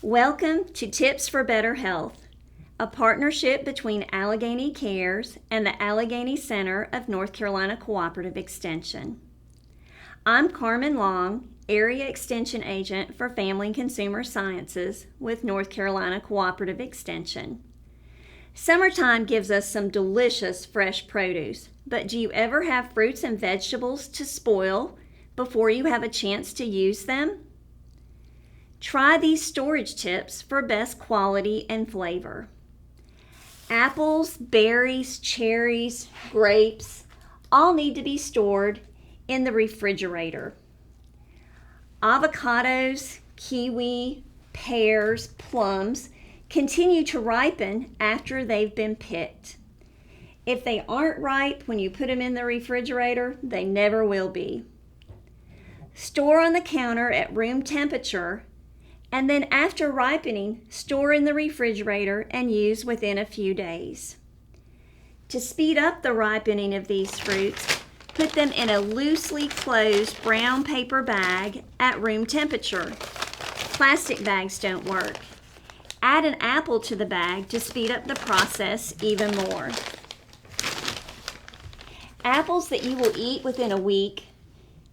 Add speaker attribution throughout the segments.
Speaker 1: Welcome to Tips for Better Health, a partnership between Alleghany Cares and the Alleghany Center of North Carolina Cooperative Extension. I'm Carmen Long, Area Extension Agent for Family and Consumer Sciences with North Carolina Cooperative Extension. Summertime gives us some delicious fresh produce, but do you ever have fruits and vegetables to spoil before you have a chance to use them? Try these storage tips for best quality and flavor. Apples, berries, cherries, grapes all need to be stored in the refrigerator. Avocados, kiwi, pears, plums continue to ripen after they've been picked. If they aren't ripe when you put them in the refrigerator, they never will be. Store on the counter at room temperature, and then after ripening, store in the refrigerator and use within a few days. To speed up the ripening of these fruits, put them in a loosely closed brown paper bag at room temperature. Plastic bags don't work. Add an apple to the bag to speed up the process even more. Apples that you will eat within a week,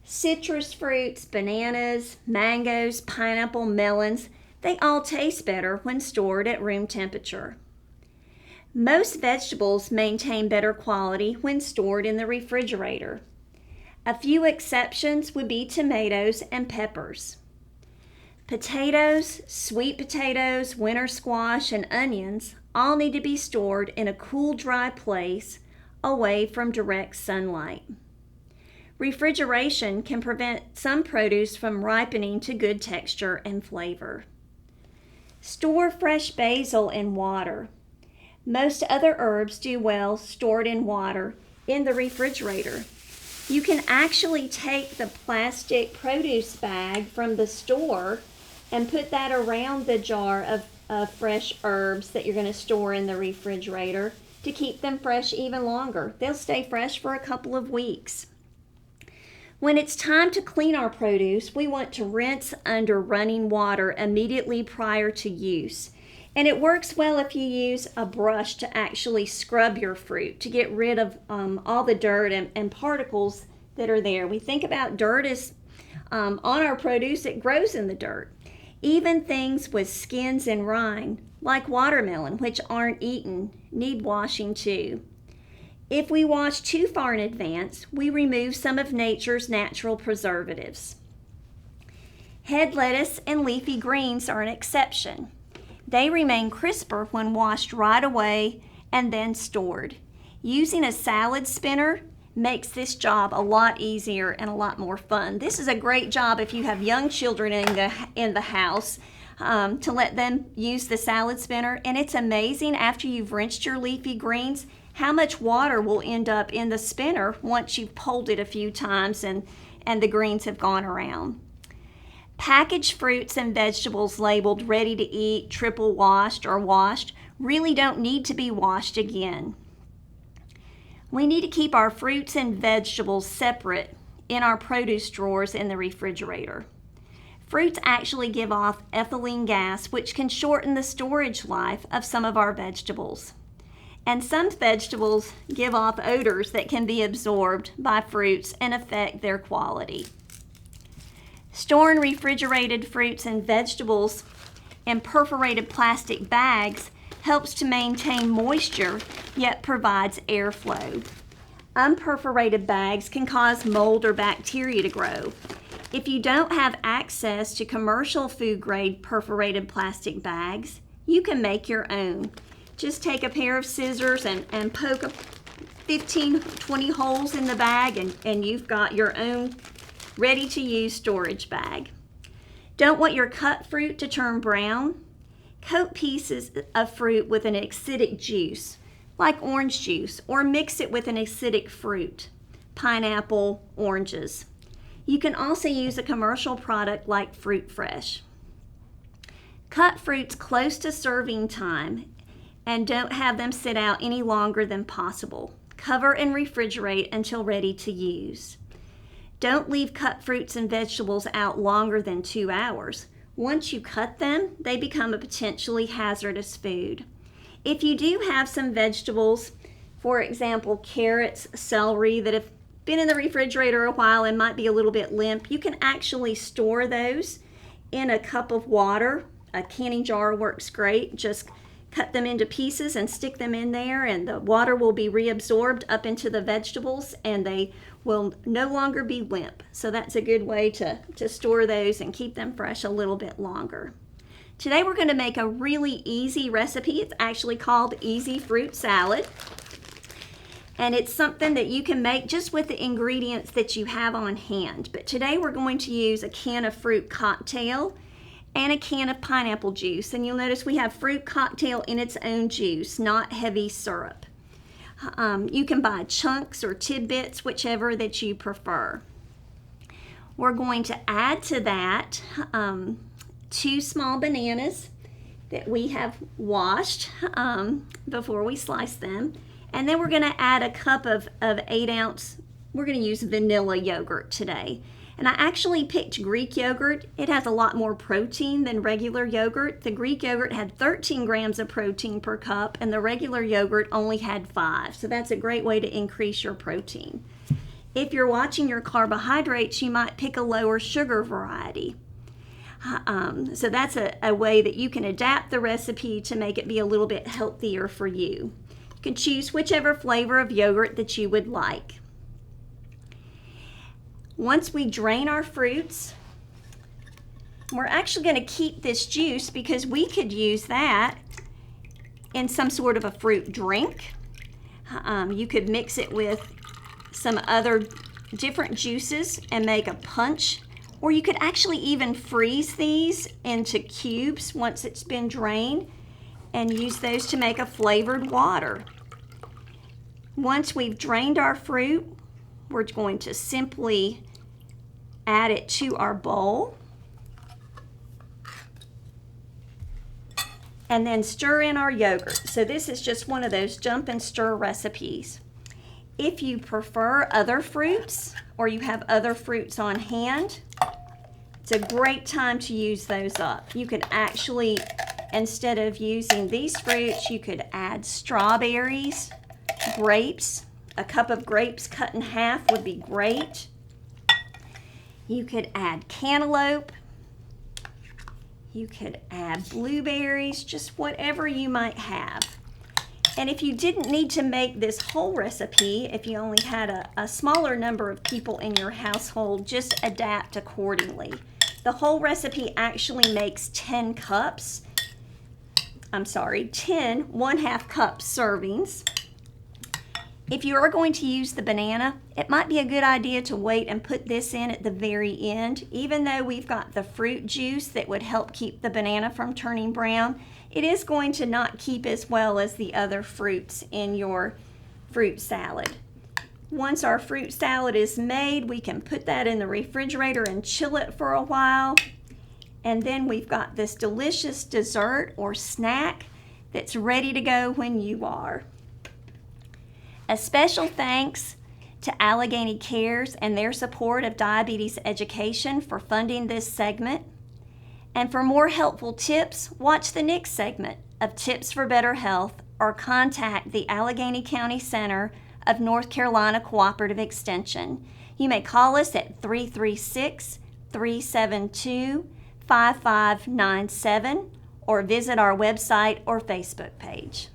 Speaker 1: citrus fruits, bananas, mangoes, pineapple, melons, they all taste better when stored at room temperature. Most vegetables maintain better quality when stored in the refrigerator. A few exceptions would be tomatoes and peppers. Potatoes, sweet potatoes, winter squash, and onions all need to be stored in a cool, dry place away from direct sunlight. Refrigeration can prevent some produce from ripening to good texture and flavor. Store fresh basil in water. Most other herbs do well stored in water in the refrigerator. You can actually take the plastic produce bag from the store and put that around the jar of fresh herbs that you're going to store in the refrigerator to keep them fresh even longer. They'll stay fresh for a couple of weeks. When it's time to clean our produce, we want to rinse under running water immediately prior to use. And it works well if you use a brush to actually scrub your fruit to get rid of all the dirt and particles that are there. We think about dirt as on our produce, it grows in the dirt. Even things with skins and rind, like watermelon, which aren't eaten, need washing too. If we wash too far in advance, we remove some of nature's natural preservatives. Head lettuce and leafy greens are an exception. They remain crisper when washed right away and then stored. Using a salad spinner makes this job a lot easier and a lot more fun. This is a great job if you have young children in the house to let them use the salad spinner. And it's amazing after you've rinsed your leafy greens how much water will end up in the spinner once you've pulled it a few times and the greens have gone around. Packaged fruits and vegetables labeled ready to eat, triple washed, or washed really don't need to be washed again. We need to keep our fruits and vegetables separate in our produce drawers in the refrigerator. Fruits actually give off ethylene gas, which can shorten the storage life of some of our vegetables. And some vegetables give off odors that can be absorbed by fruits and affect their quality. Storing refrigerated fruits and vegetables in perforated plastic bags helps to maintain moisture, yet provides airflow. Unperforated bags can cause mold or bacteria to grow. If you don't have access to commercial food-grade perforated plastic bags, you can make your own. Just take a pair of scissors and poke 15-20 holes in the bag and you've got your own ready-to-use storage bag. Don't want your cut fruit to turn brown? Coat pieces of fruit with an acidic juice, like orange juice, or mix it with an acidic fruit, pineapple, oranges. You can also use a commercial product like Fruit Fresh. Cut fruits close to serving time and don't have them sit out any longer than possible. Cover and refrigerate until ready to use. Don't leave cut fruits and vegetables out longer than 2 hours. Once you cut them, they become a potentially hazardous food. If you do have some vegetables, for example, carrots, celery, that have been in the refrigerator a while and might be a little bit limp, you can actually store those in a cup of water. A canning jar works great. Just cut them into pieces and stick them in there, and the water will be reabsorbed up into the vegetables and they will no longer be limp. So that's a good way to store those and keep them fresh a little bit longer. Today we're going to make a really easy recipe. It's actually called Easy Fruit Salad. And it's something that you can make just with the ingredients that you have on hand. But today we're going to use a can of fruit cocktail and a can of pineapple juice. And you'll notice we have fruit cocktail in its own juice, not heavy syrup. You can buy chunks or tidbits, whichever that you prefer. We're going to add to that 2 small bananas that we have washed before we slice them. And then we're going to add a cup of 8-ounce, we're going to use vanilla yogurt today. And I actually picked Greek yogurt. It has a lot more protein than regular yogurt. The Greek yogurt had 13 grams of protein per cup, and the regular yogurt only had 5. So that's a great way to increase your protein. If you're watching your carbohydrates, you might pick a lower sugar variety. So that's a way that you can adapt the recipe to make it be a little bit healthier for you. You can choose whichever flavor of yogurt that you would like. Once we drain our fruits, we're actually going to keep this juice because we could use that in some sort of a fruit drink. You could mix it with some other different juices and make a punch, or you could actually even freeze these into cubes once it's been drained and use those to make a flavored water. Once we've drained our fruit, we're going to simply add it to our bowl and then stir in our yogurt. So this is just one of those jump and stir recipes. If you prefer other fruits or you have other fruits on hand, it's a great time to use those up. You could actually, instead of using these fruits, you could add strawberries, grapes. A cup of grapes cut in half would be great. You could add cantaloupe. You could add blueberries, just whatever you might have. And if you didn't need to make this whole recipe, if you only had a smaller number of people in your household, just adapt accordingly. The whole recipe actually makes 10 cups. 10 1/2 cup servings. If you are going to use the banana, it might be a good idea to wait and put this in at the very end. Even though we've got the fruit juice that would help keep the banana from turning brown, it is going to not keep as well as the other fruits in your fruit salad. Once our fruit salad is made, we can put that in the refrigerator and chill it for a while. And then we've got this delicious dessert or snack that's ready to go when you are. A special thanks to Alleghany Cares and their support of diabetes education for funding this segment. And for more helpful tips, watch the next segment of Tips for Better Health or contact the Alleghany County Center of North Carolina Cooperative Extension. You may call us at 336-372-5597 or visit our website or Facebook page.